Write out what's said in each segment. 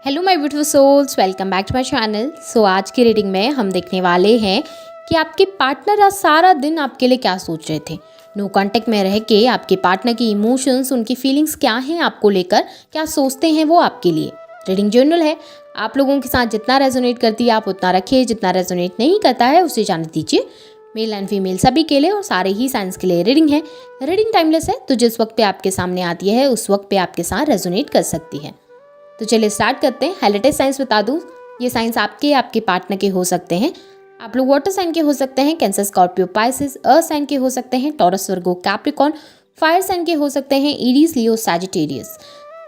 Hello my beautiful souls, welcome back to my channel. आज की reading में हम देखने वाले हैं कि आपके पार्टनर आज सारा दिन आपके लिए क्या सोच रहे थे। नो कांटेक्ट में रह के आपके पार्टनर की इमोशंस, उनकी फीलिंग्स क्या हैं आपको लेकर, क्या सोचते हैं वो आपके लिए। रीडिंग जनरल है, आप लोगों के साथ जितना रेजोनेट करती है आप उतना रखिए, जितना रेजोनेट नहीं करता है उसे जाने दीजिए। मेल एंड फीमेल सभी के लिए और सारे ही साइंस के लिए रीडिंग है। रीडिंग टाइमलेस है, तो जिस वक्त पे आपके सामने आती है उस वक्त पे आपके साथ रेजोनेट कर सकती है। तो चलिए स्टार्ट करते हैं। हेरिटेज साइंस बता दूं, ये साइंस आपके पार्टनर के हो सकते हैं। आप लोग वाटर साइन के हो सकते हैं, Cancer, Scorpio, Pisces, earth sign के हो सकते हैं, Taurus, Virgo, Capricorn, fire sign के हो सकते हैं, एरीज, लियो, सैजिटेरियस।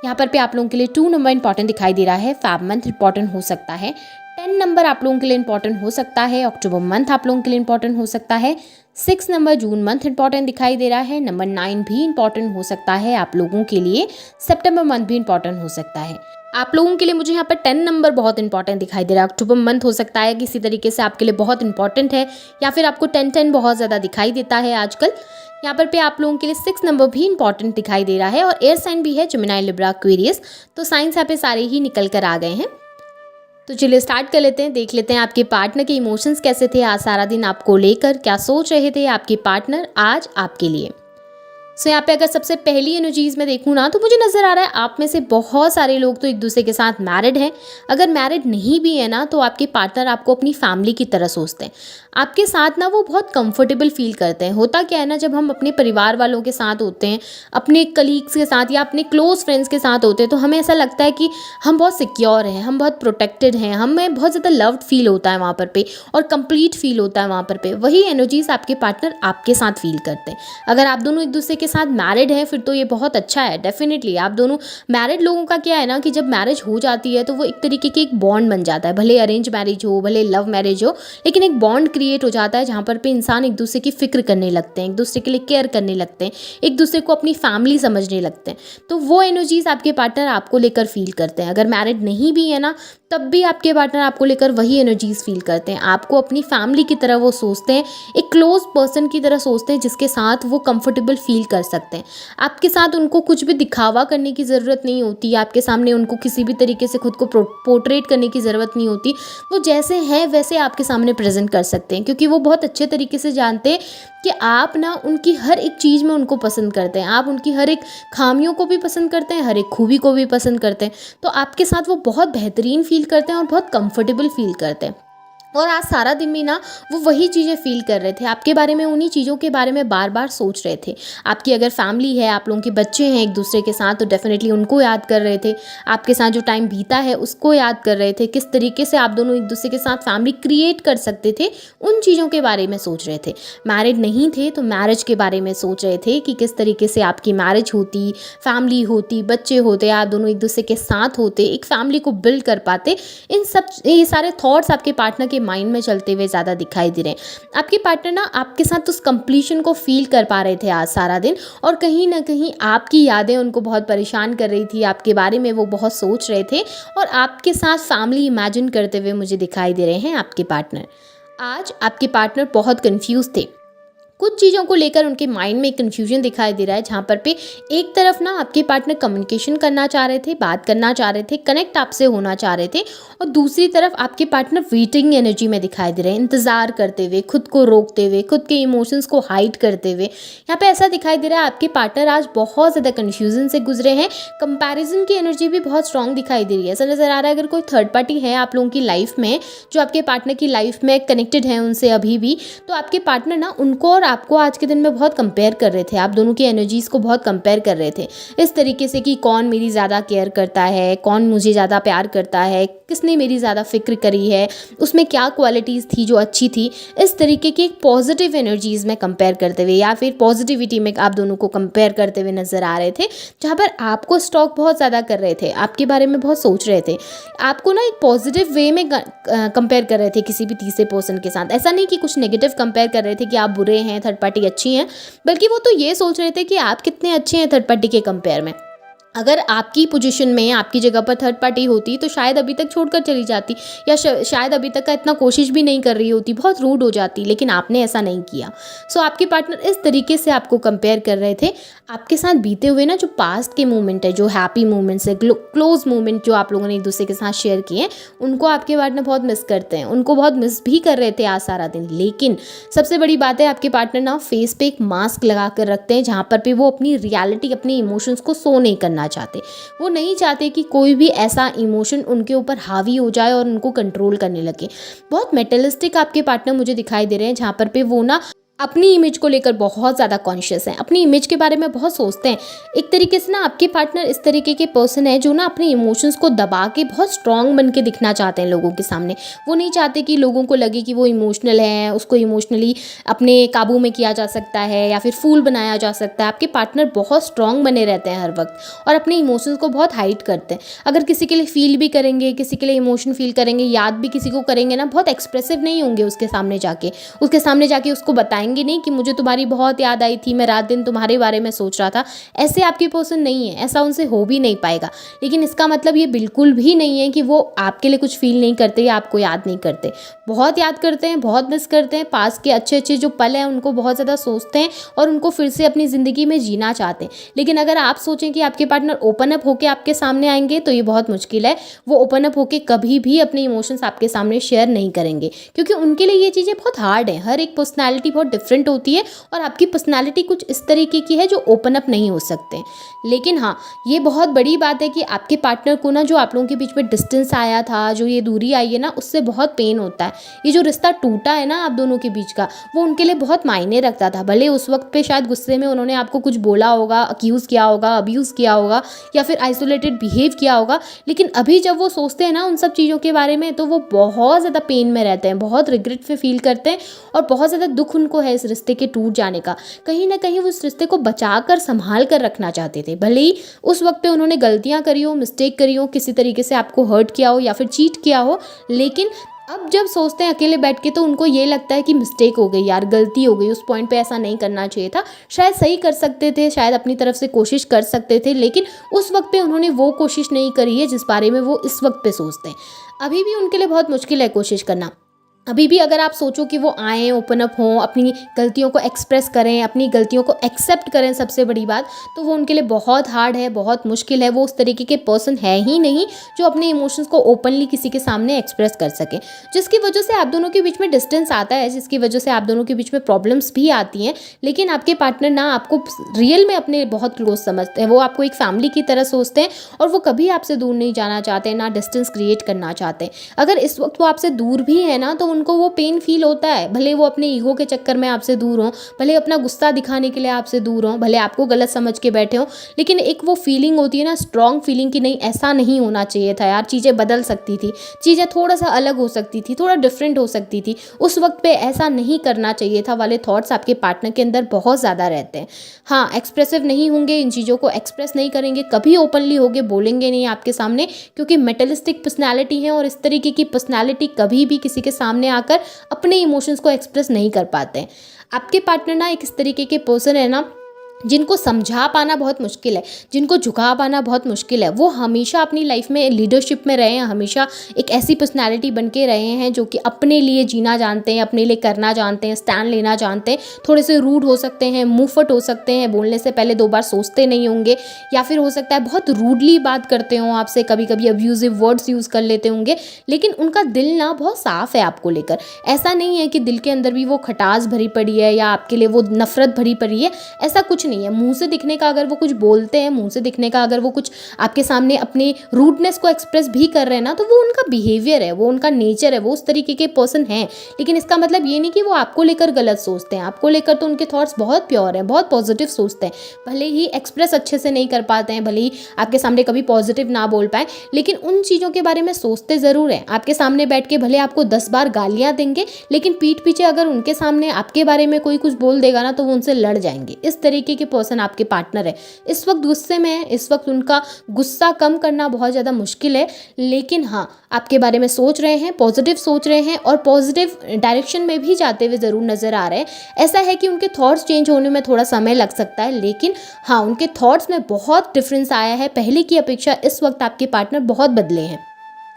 यहाँ पर आप लोगों के लिए 2 नंबर इंपॉर्टेंट दिखाई दे रहा है। फैब मंथ इंपॉर्टेंट हो सकता है। 10 नंबर आप लोगों के लिए इंपॉर्टेंट हो सकता है। अक्टूबर मंथ आप लोगों के लिए इंपॉर्टेंट हो सकता है। 6 नंबर जून मंथ इंपॉर्टेंट दिखाई दे रहा है। नंबर 9 भी इंपॉर्टेंट हो सकता है आप लोगों के लिए। सितंबर मंथ भी इंपॉर्टेंट हो सकता है। आप लोगों के लिए मुझे यहाँ पर 10 नंबर बहुत इंपॉर्टेंट दिखाई दे रहा है। अक्टूबर मंथ हो सकता है किसी तरीके से आपके लिए बहुत इंपॉर्टेंट है, या फिर आपको 10-10 बहुत ज़्यादा दिखाई देता है आजकल। यहाँ पर आप लोगों के लिए 6 नंबर भी इंपॉर्टेंट दिखाई दे रहा है। और एयर साइन भी है, जेमिनी, लिब्रा, एक्वेरियस। तो साइंस यहाँ पे सारे ही निकल कर आ गए हैं। तो चलिए स्टार्ट कर लेते हैं, देख लेते हैं आपके पार्टनर के इमोशंस कैसे थे आज सारा दिन आपको लेकर, क्या सोच रहे थे आपके पार्टनर आज आपके लिए। यहाँ पे अगर सबसे पहली एनर्जीज में देखूँ ना, तो मुझे नज़र आ रहा है आप में से बहुत सारे लोग तो एक दूसरे के साथ मैरिड हैं। अगर मैरिड नहीं भी है ना, तो आपके पार्टनर आपको अपनी फैमिली की तरह सोचते हैं। आपके साथ ना वो बहुत कंफर्टेबल फील करते हैं। होता क्या है ना, जब हम अपने परिवार वालों के साथ होते हैं, अपने कलीग्स के साथ या अपने क्लोज फ्रेंड्स के साथ होते हैं, तो हमें ऐसा लगता है कि हम बहुत सिक्योर हैं, हम बहुत प्रोटेक्टेड हैं, हमें बहुत ज़्यादा लव्ड फील होता है वहाँ पर और कंप्लीट फील होता है वहाँ पर। वही एनर्जीज आपके पार्टनर आपके साथ फील करते हैं। अगर आप दोनों एक दूसरे के साथ मैरिड है फिर तो ये बहुत अच्छा है। डेफिनेटली आप दोनों मैरिड लोगों का क्या है ना, कि जब मैरिज हो जाती है तो वो एक तरीके की एक बॉन्ड बन जाता है। भले अरेंज मैरिज हो, भले लव मैरिज हो, लेकिन एक बॉन्ड क्रिएट हो जाता है जहाँ पर इंसान एक दूसरे की फिक्र करने लगते हैं, एक दूसरे के लिए केयर करने लगते हैं, एक दूसरे को अपनी फैमिली समझने लगते हैं। तो वो एनर्जीज आपके पार्टनर आपको लेकर फील करते हैं। अगर मैरिड नहीं भी है ना, तब भी आपके पार्टनर आपको लेकर वही एनर्जीज फील करते हैं। आपको अपनी फैमिली की तरह वो सोचते हैं, एक क्लोज पर्सन की तरह सोचते हैं जिसके साथ वो कंफर्टेबल फील कर सकते हैं। आपके साथ उनको कुछ भी दिखावा करने की ज़रूरत नहीं होती, आपके सामने उनको किसी भी तरीके से खुद को पोर्ट्रेट करने की ज़रूरत नहीं होती। वो जैसे हैं वैसे आपके सामने प्रेजेंट कर सकते हैं, क्योंकि वो बहुत अच्छे तरीके से जानते हैं कि आप ना उनकी हर एक चीज़ में उनको पसंद करते हैं, आप उनकी हर एक खामियों को भी पसंद करते हैं, हर एक खूबी को भी पसंद करते हैं। तो आपके साथ वो बहुत बेहतरीन फील करते हैं और बहुत कंफर्टेबल फील करते हैं। और आज सारा दिन भी ना वो वही चीज़ें फील कर रहे थे आपके बारे में, उन्हीं चीज़ों के बारे में बार बार सोच रहे थे। आपकी अगर फैमिली है, आप लोगों के बच्चे हैं एक दूसरे के साथ, तो डेफिनेटली उनको याद कर रहे थे। आपके साथ जो टाइम बीता है उसको याद कर रहे थे। किस तरीके से आप दोनों एक दूसरे के साथ फैमिली क्रिएट कर सकते थे, उन चीज़ों के बारे में सोच रहे थे। मैरिड नहीं थे तो मैरिज के बारे में सोच रहे थे कि किस तरीके से आपकी मैरिज होती, फैमिली होती, बच्चे होते, आप दोनों एक दूसरे के साथ होते, एक फैमिली को बिल्ड कर पाते। ये सारे थॉट्स आपके पार्टनर के माइंड में चलते हुए ज़्यादा दिखाई दे रहे हैं। आपके पार्टनर ना आपके साथ उस कंप्लीशन को फील कर पा रहे थे आज सारा दिन, और कहीं ना कहीं आपकी यादें उनको बहुत परेशान कर रही थी। आपके बारे में वो बहुत सोच रहे थे और आपके साथ फैमिली इमेजिन करते हुए मुझे दिखाई दे रहे हैं आपके पार्टनर। आज आपके पार्टनर बहुत कंफ्यूज थे। कुछ चीज़ों को लेकर उनके माइंड में एक कन्फ्यूजन दिखाई दे रहा है, जहाँ पर एक तरफ ना आपके पार्टनर कम्युनिकेशन करना चाह रहे थे, बात करना चाह रहे थे, कनेक्ट आपसे होना चाह रहे थे, और दूसरी तरफ आपके पार्टनर वेटिंग एनर्जी में दिखाई दे रहे हैं, इंतज़ार करते हुए, खुद को रोकते हुए, खुद के इमोशंस को हाइड करते हुए। यहाँ पे ऐसा दिखाई दे रहा है आपके पार्टनर आज बहुत ज़्यादा कन्फ्यूजन से गुजरे हैं। कंपैरिजन की एनर्जी भी बहुत स्ट्रॉन्ग दिखाई दे रही है। ऐसा नज़र आ रहा है अगर कोई थर्ड पार्टी है आप लोगों की लाइफ में, जो आपके पार्टनर की लाइफ में कनेक्टेड है उनसे अभी भी, तो आपके पार्टनर ना उनको और आपको आज के दिन में बहुत कंपेयर कर रहे थे। आप दोनों की एनर्जीज़ को बहुत कंपेयर कर रहे थे इस तरीके से कि कौन मेरी ज़्यादा केयर करता है, कौन मुझे ज़्यादा प्यार करता है, किसने मेरी ज़्यादा फिक्र करी है, उसमें क्या क्वालिटीज़ थी जो अच्छी थी। इस तरीके की एक पॉजिटिव एनर्जीज़ में कंपेयर करते हुए, या फिर पॉजिटिविटी में आप दोनों को कंपेयर करते हुए नज़र आ रहे थे, जहाँ पर आपको स्टॉक बहुत ज़्यादा कर रहे थे, आपके बारे में बहुत सोच रहे थे, आपको ना एक पॉजिटिव वे में कंपेयर कर रहे थे किसी भी तीसरे पर्सन के साथ। ऐसा नहीं कि कुछ नेगेटिव कंपेयर कर रहे थे कि आप बुरे हैं, थर्ड पार्टी अच्छी हैं, बल्कि वो तो ये सोच रहे थे कि आप कितने अच्छे हैं थर्ड पार्टी के कंपेयर में। अगर आपकी पोजीशन में आपकी जगह पर थर्ड पार्टी होती तो शायद अभी तक छोड़कर चली जाती, या शायद अभी तक का इतना कोशिश भी नहीं कर रही होती, बहुत रूड हो जाती, लेकिन आपने ऐसा नहीं किया। सो आपके पार्टनर इस तरीके से आपको कंपेयर कर रहे थे। आपके साथ बीते हुए ना जो पास्ट के मोमेंट है, जो हैप्पी मोमेंट्स है, क्लोज मोमेंट जो आप लोगों ने एक दूसरे के साथ शेयर किए हैं, उनको आपके पार्टनर बहुत मिस करते हैं, उनको बहुत मिस भी कर रहे थे आज सारा दिन। लेकिन सबसे बड़ी बात है, आपके पार्टनर ना फेस पे एक मास्क लगा कर रखते हैं, जहाँ पर पे वो अपनी रियलिटी, अपने इमोशंस को शो नहीं करना चाहते। वो नहीं चाहते कि कोई भी ऐसा इमोशन उनके ऊपर हावी हो जाए और उनको कंट्रोल करने लगे। बहुत मेटलिस्टिक आपके पार्टनर मुझे दिखाई दे रहे हैं, जहाँ पर पे वो ना अपनी इमेज को लेकर बहुत ज़्यादा कॉन्शियस हैं, अपनी इमेज के बारे में बहुत सोचते हैं। एक तरीके से ना आपके पार्टनर इस तरीके के पर्सन है जो ना अपने इमोशंस को दबा के बहुत स्ट्रांग बन के दिखना चाहते हैं लोगों के सामने। वो नहीं चाहते कि लोगों को लगे कि वो इमोशनल है, उसको इमोशनली अपने काबू में किया जा सकता है या फिर फूल बनाया जा सकता है। आपके पार्टनर बहुत स्ट्रांग बने रहते हैं हर वक्त, और अपने इमोशंस को बहुत हाइड करते हैं। अगर किसी के लिए फील भी करेंगे, किसी के लिए इमोशन फील करेंगे, याद भी किसी को करेंगे ना, बहुत एक्सप्रेसिव नहीं होंगे उसके सामने जाके उसको बताएंगे नहीं कि मुझे तुम्हारी बहुत याद आई थी, मैं रात दिन तुम्हारे बारे में सोच रहा था। ऐसे आपके पर्सन नहीं है, ऐसा उनसे हो भी नहीं पाएगा। लेकिन इसका मतलब ये बिल्कुल भी नहीं है कि वो आपके लिए कुछ फील नहीं करते या आपको याद नहीं करते। बहुत याद करते हैं, बहुत मिस करते हैं, पास के अच्छे अच्छे जो पल हैं उनको बहुत ज़्यादा सोचते हैं और उनको फिर से अपनी ज़िंदगी में जीना चाहते हैं। लेकिन अगर आप सोचें कि आपके पार्टनर ओपन अप होकर आपके सामने आएंगे तो ये बहुत मुश्किल है। वो ओपन अप होकर कभी भी अपने इमोशंस आपके सामने शेयर नहीं करेंगे, क्योंकि उनके लिए ये चीज़ें बहुत हार्ड है। हर एक पर्सनैलिटी बहुत डिफरेंट होती है और आपकी पर्सनैलिटी कुछ इस तरीके की है जो ओपन अप नहीं हो सकते। लेकिन हाँ, ये बहुत बड़ी बात है कि आपके पार्टनर को ना जो आप लोगों के बीच में डिस्टेंस आया था, जो ये दूरी आई है ना, उससे बहुत पेन होता है। ये जो रिश्ता टूटा है ना आप दोनों के बीच का, वो उनके लिए बहुत मायने रखता था। भले उस वक्त पे शायद गुस्से में उन्होंने आपको कुछ बोला होगा, अक्यूज़ किया होगा, अब्यूज़ किया होगा या फिर आइसोलेटेड बिहेव किया होगा, लेकिन अभी जब वो सोचते हैं ना उन सब चीज़ों के बारे में, तो वो बहुत ज़्यादा पेन में रहते हैं, बहुत रिग्रेट फील करते हैं और बहुत ज़्यादा दुख उनको है इस रिश्ते के टूट जाने का। कहीं ना कहीं वो इस रिश्ते को बचा कर, संभाल कर रखना चाहते थे। भले ही उस वक्त पे उन्होंने गलतियां करी हो, मिस्टेक करी हो, किसी तरीके से आपको हर्ट किया हो या फिर चीट किया हो, लेकिन अब जब सोचते हैं अकेले बैठ के तो उनको ये लगता है कि मिस्टेक हो गई यार, गलती हो गई, उस पॉइंट पे ऐसा नहीं करना चाहिए था, शायद सही कर सकते थे, शायद अपनी तरफ से कोशिश कर सकते थे, लेकिन उस वक्त पे उन्होंने वो कोशिश नहीं करी है जिस बारे में वो इस वक्त पे सोचते हैं। अभी भी उनके लिए बहुत मुश्किल है कोशिश करना। अभी भी अगर आप सोचो कि वो आएँ, ओपन अप हों, अपनी गलतियों को एक्सप्रेस करें, अपनी गलतियों को एक्सेप्ट करें, सबसे बड़ी बात, तो वो उनके लिए बहुत हार्ड है, बहुत मुश्किल है। वो उस तरीके के पर्सन है ही नहीं जो अपने इमोशंस को ओपनली किसी के सामने एक्सप्रेस कर सके, जिसकी वजह से आप दोनों के बीच में डिस्टेंस आता है, जिसकी वजह से आप दोनों के बीच में प्रॉब्लम्स भी आती हैं। लेकिन आपके पार्टनर ना आपको रियल में अपने बहुत क्लोज समझते हैं, वो आपको एक फैमिली की तरह सोचते हैं और वो कभी आपसे दूर नहीं जाना चाहते, ना डिस्टेंस क्रिएट करना चाहते। अगर इस वक्त वो आपसे दूर भी है ना, तो उनको वो पेन फील होता है। भले वो अपने ईगो के चक्कर में आपसे दूर हों, भले अपना गुस्सा दिखाने के लिए आपसे दूर हों, भले आपको गलत समझ के बैठे हों, लेकिन एक वो फीलिंग होती है ना, स्ट्रॉन्ग फीलिंग की नहीं, ऐसा नहीं होना चाहिए था यार, चीज़ें बदल सकती थी, चीज़ें थोड़ा सा अलग हो सकती थी, थोड़ा डिफरेंट हो सकती थी, उस वक्त पे ऐसा नहीं करना चाहिए था वाले थॉट्स आपके पार्टनर के अंदर बहुत ज़्यादा रहते हैं। हाँ, एक्सप्रेसिव नहीं होंगे, इन चीज़ों को एक्सप्रेस नहीं करेंगे, कभी ओपनली होके बोलेंगे नहीं आपके सामने, क्योंकि मेटलिस्टिक पर्सनैलिटी है और इस तरीके की पर्सनैलिटी कभी भी किसी के सामने आकर अपने इमोशंस को एक्सप्रेस नहीं कर पाते हैं। आपके पार्टनर ना एक इस तरीके के पर्सन है ना जिनको समझा पाना बहुत मुश्किल है, जिनको झुका पाना बहुत मुश्किल है। वो हमेशा अपनी लाइफ में लीडरशिप में रहे हैं, हमेशा एक ऐसी पर्सनैलिटी बन के रहे हैं जो कि अपने लिए जीना जानते हैं, अपने लिए करना जानते हैं, स्टैंड लेना जानते हैं। थोड़े से रूड हो सकते हैं, मुंहफट हो सकते हैं, बोलने से पहले 2 बार सोचते नहीं होंगे, या फिर हो सकता है बहुत रूडली बात करते हों आपसे, कभी कभी अब्यूजिव वर्ड्स यूज़ कर लेते होंगे, लेकिन उनका दिल ना बहुत साफ़ है आपको लेकर। ऐसा नहीं है कि दिल के अंदर भी वो खटास भरी पड़ी है या आपके लिए वो नफरत भरी पड़ी है, ऐसा कुछ नहीं है। मुंह से दिखने का अगर वो कुछ बोलते हैं, मुंह से दिखने का अगर वो कुछ आपके सामने अपनी रूडनेस को एक्सप्रेस भी कर रहे हैं ना, तो वो उनका बिहेवियर है, वो उनका नेचर है, वो उस तरीके के पर्सन हैं। लेकिन इसका मतलब ये नहीं कि वो आपको लेकर गलत सोचते हैं, आपको लेकर तो उनके थॉट्स बहुत प्योर हैं, बहुत पॉजिटिव सोचते हैं। भले ही एक्सप्रेस अच्छे से नहीं कर पाते हैं, भले ही आपके सामने कभी पॉजिटिव ना बोल पाए, लेकिन उन चीज़ों के बारे में सोचते ज़रूर हैं। आपके सामने बैठ के भले आपको 10 बार गालियाँ देंगे, लेकिन पीठ पीछे अगर उनके सामने आपके बारे में कोई कुछ बोल देगा ना, तो वो उनसे लड़ जाएंगे। इस तरीके के के पर्सन आपके पार्टनर है, इस वक्त गुस्से में है, इस वक्त उनका गुस्सा कम करना बहुत ज़्यादा मुश्किल है, लेकिन हाँ आपके बारे में सोच रहे हैं, पॉजिटिव सोच रहे हैं और पॉजिटिव डायरेक्शन में भी जाते हुए ज़रूर नज़र आ रहे हैं। ऐसा है कि उनके थॉट्स चेंज होने में थोड़ा समय लग सकता है, लेकिन हाँ उनके थॉट्स में बहुत डिफरेंस आया है। पहले की अपेक्षा इस वक्त आपके पार्टनर बहुत बदले हैं।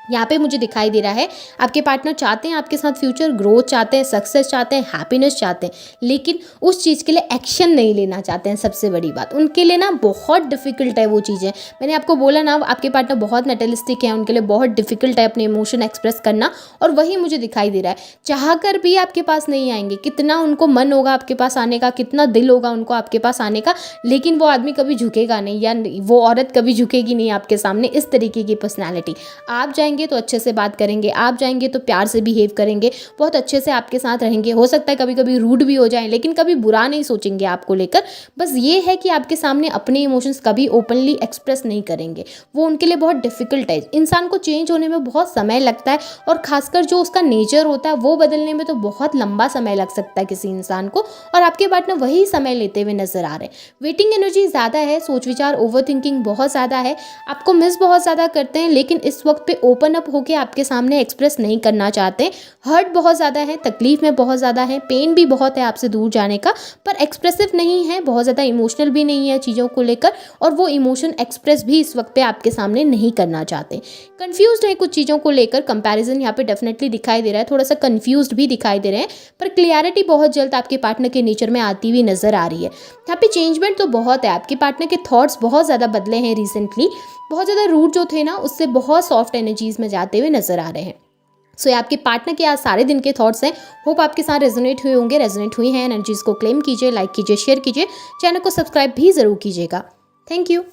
यहाँ पे मुझे दिखाई दे रहा है आपके पार्टनर चाहते हैं आपके साथ फ्यूचर ग्रोथ, चाहते हैं सक्सेस, चाहते हैं हैप्पीनेस चाहते हैं, लेकिन उस चीज़ के लिए एक्शन नहीं लेना चाहते हैं। सबसे बड़ी बात उनके लिए ना बहुत डिफ़िकल्ट है वो चीज़ें। मैंने आपको बोला ना आपके पार्टनर बहुत मेटलिस्टिक है, उनके लिए बहुत डिफ़िकल्ट है अपने इमोशन एक्सप्रेस करना, और वही मुझे दिखाई दे रहा है। चाह कर भी आपके पास नहीं आएंगे, कितना उनको मन होगा आपके पास आने का, कितना दिल होगा उनको आपके पास आने का, लेकिन वो आदमी कभी झुकेगा नहीं या वो औरत कभी झुकेगी नहीं आपके सामने। इस तरीके की पर्सनैलिटी। आप जाएंगे तो अच्छे से बात करेंगे, आप जाएंगे तो प्यार से बिहेव करेंगे, बहुत अच्छे से आपके साथ रहेंगे। हो सकता है कभी कभी रूड भी हो जाएं, लेकिन कभी बुरा नहीं सोचेंगे आपको लेकर। बस ये है कि आपके सामने अपने इमोशंस कभी ओपनली एक्सप्रेस नहीं करेंगे। वो उनके लिए बहुत डिफिकल्ट है। इंसान को चेंज होने में बहुत समय लगता है, और खासकर जो उसका नेचर होता है वो बदलने में तो बहुत लंबा समय लग सकता है किसी इंसान को, और आपके पार्टनर वही समय लेते हुए नजर आ रहे हैं। वेटिंग एनर्जी ज़्यादा है, सोच विचार ओवर थिंकिंग बहुत ज़्यादा है, आपको मिस बहुत ज़्यादा करते हैं, लेकिन इस वक्त पे ओपन अप होके आपके सामने एक्सप्रेस नहीं करना चाहते। हर्ट बहुत ज़्यादा है, तकलीफ में बहुत ज़्यादा है, पेन भी बहुत है आपसे दूर जाने का, पर एक्सप्रेसिव नहीं है, बहुत ज़्यादा इमोशनल भी नहीं है चीज़ों को लेकर, और वो इमोशन एक्सप्रेस भी इस वक्त पे आपके सामने नहीं करना चाहते। कंफ्यूज्ड है कुछ चीज़ों को लेकर, कंपैरिजन यहाँ पे डेफिनेटली दिखाई दे रहा है, थोड़ा सा कंफ्यूज्ड भी दिखाई दे रहे हैं, पर क्लियरिटी बहुत जल्द आपके पार्टनर के नेचर में आती हुई नजर आ रही है। यहाँ पे चेंजमेंट तो बहुत है, आपके पार्टनर के थॉट्स बहुत ज़्यादा बदले हैं रिसेंटली, बहुत ज़्यादा रूड जो थे ना उससे बहुत सॉफ्ट एनर्जीज में जाते हुए नजर आ रहे हैं। सो ये आपके पार्टनर के आज सारे दिन के थॉट्स हैं। होप आपके साथ रेजोनेट हुए होंगे, रेजोनेट हुई हैं एनर्जीज को क्लेम कीजिए, लाइक कीजिए, शेयर कीजिए, चैनल को सब्सक्राइब भी ज़रूर कीजिएगा। Thank you.